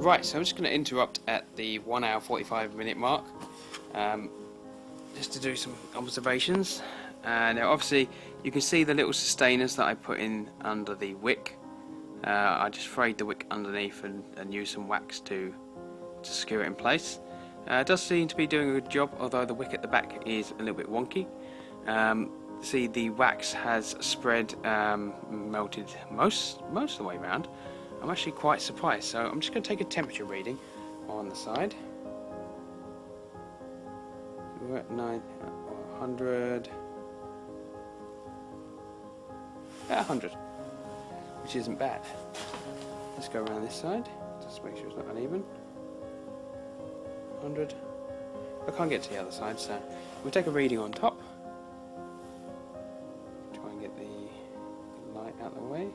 Right, so I'm just going to interrupt at the 1 hour 45 minute mark, just to do some observations. Now obviously you can see the little sustainers that I put in under the wick. I just frayed the wick underneath and used some wax to secure it in place. It does seem to be doing a good job, although the wick at the back is a little bit wonky. See, the wax has spread, melted most of the way around. I'm actually quite surprised, so I'm just going to take a temperature reading on the side. We're at 100, 100, which isn't bad. Let's go around this side, just to make sure it's not uneven. 100. I can't get to the other side, so we'll take a reading on top. Try and get the light out of the way.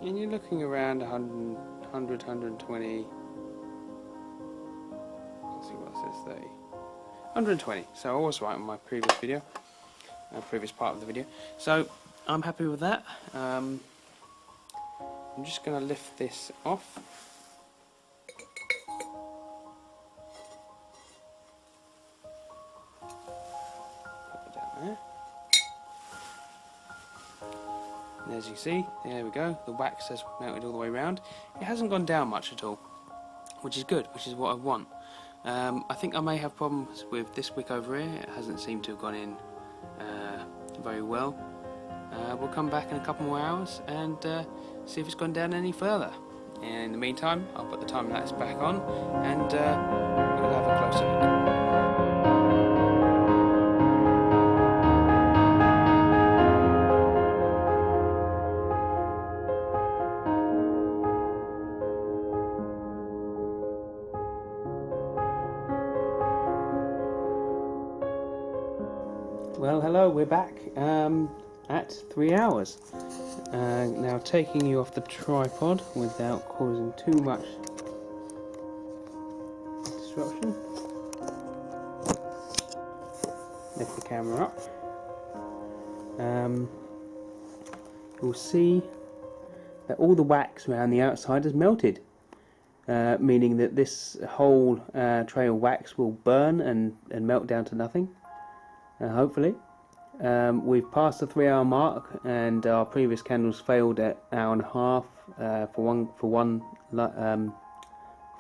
And you're looking around 100, 120. Let's see what it says, 30. 120. So I was right on my previous video, previous part of the video. So I'm happy with that. I'm just going to lift this off. Put it down there. And as you see, there we go, the wax has melted all the way around. It hasn't gone down much at all, which is good, which is what I want. I think I may have problems with this wick over here. It hasn't seemed to have gone in very well. We'll come back in a couple more hours and see if it's gone down any further. And in the meantime, I'll put the time lapse back on and we'll have a closer look. Well, hello, we're back at 3 hours. Now taking you off the tripod without causing too much disruption. Lift the camera up. You'll see that all the wax around the outside has melted, meaning that this whole tray of wax will burn and melt down to nothing. Hopefully. We've passed the 3 hour mark, and our previous candles failed at an hour and a half for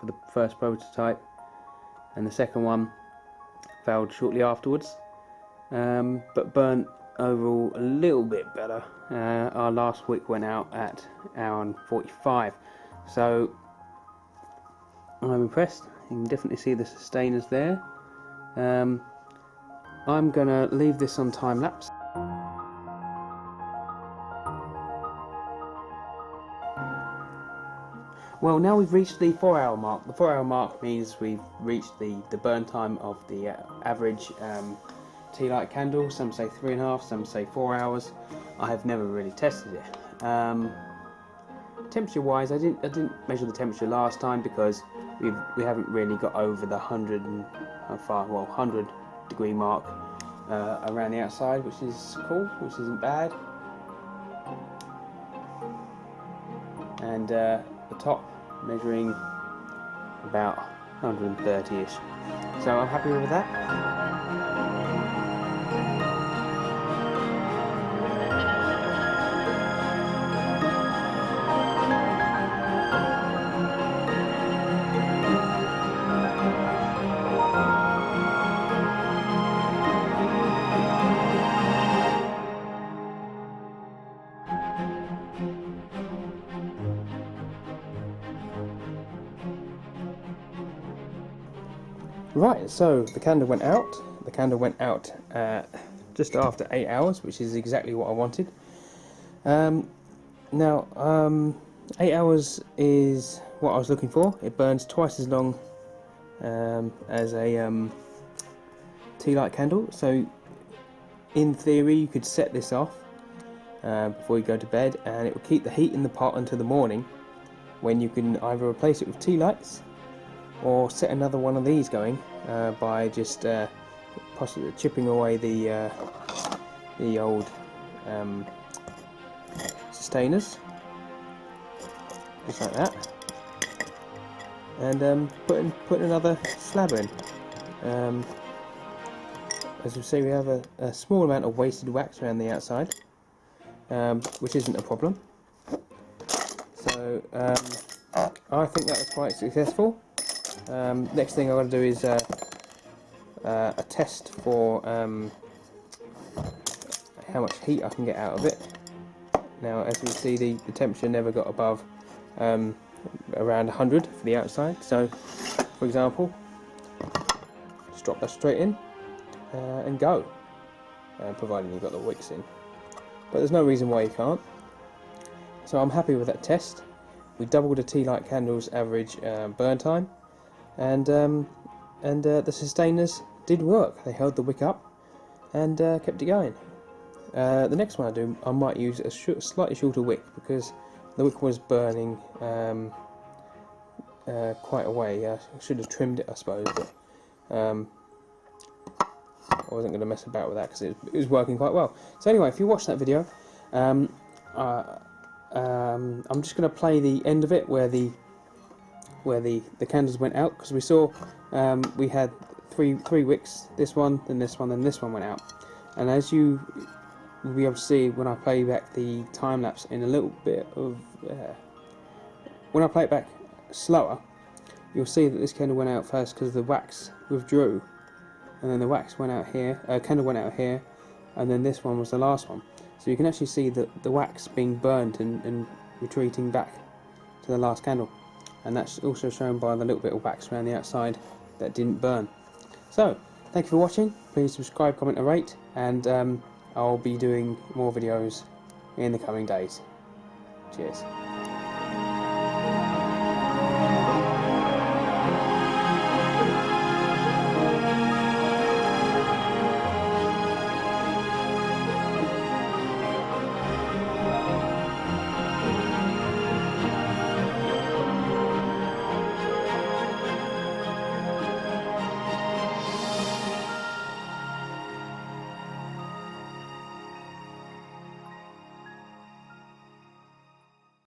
the first prototype, and the second one failed shortly afterwards, but burnt overall a little bit better. Our last wick went out at an hour and 45, so I'm impressed. You can definitely see the sustainers there. I'm going to leave this on time lapse. Well, now we've reached the 4 hour mark. The 4 hour mark means we've reached the burn time of the average tea light candle. Some say 3.5, some say 4 hours. I have never really tested it. Temperature wise, I didn't measure the temperature last time because we haven't really got over the 100 degree mark around the outside, which is cool, which isn't bad. And the top measuring about 130-ish. So I'm happy with that. Right, so the candle went out. The candle went out just after 8 hours, which is exactly what I wanted. Now, 8 hours is what I was looking for. It burns twice as long as a tea light candle. So, in theory, you could set this off before you go to bed, and it will keep the heat in the pot until the morning, when you can either replace it with tea lights or set another one of these going by just possibly chipping away the old sustainers. just like that, and put another slab in. As you see, we have a small amount of wasted wax around the outside, which isn't a problem. So I think that was quite successful. Next thing I'm going to do is a test for how much heat I can get out of it. Now, as you see, the temperature never got above around 100 for the outside. So, for example, just drop that straight in and go, providing you've got the wicks in. But there's no reason why you can't. So I'm happy with that test. We doubled a tea light candle's average burn time, and the sustainers did work. They held the wick up and kept it going. The next one I do, I might use a slightly shorter wick, because the wick was burning quite a way. I should have trimmed it, I suppose, but I wasn't going to mess about with that because it was working quite well. So anyway, if you watch that video, I'm just going to play the end of it where the candles went out, because we saw we had three wicks. This one, then this one, then this one went out. And as you will be able to see when I play back the time lapse in a little bit of when I play it back slower, you'll see that this candle went out first because the wax withdrew, and then the wax went out here, candle went out here, and then this one was the last one. So you can actually see the wax being burnt and retreating back to the last candle, and that's also shown by the little bit of wax around the outside that didn't burn. So thank you for watching. Please subscribe, comment and rate, and I'll be doing more videos in the coming days. Cheers.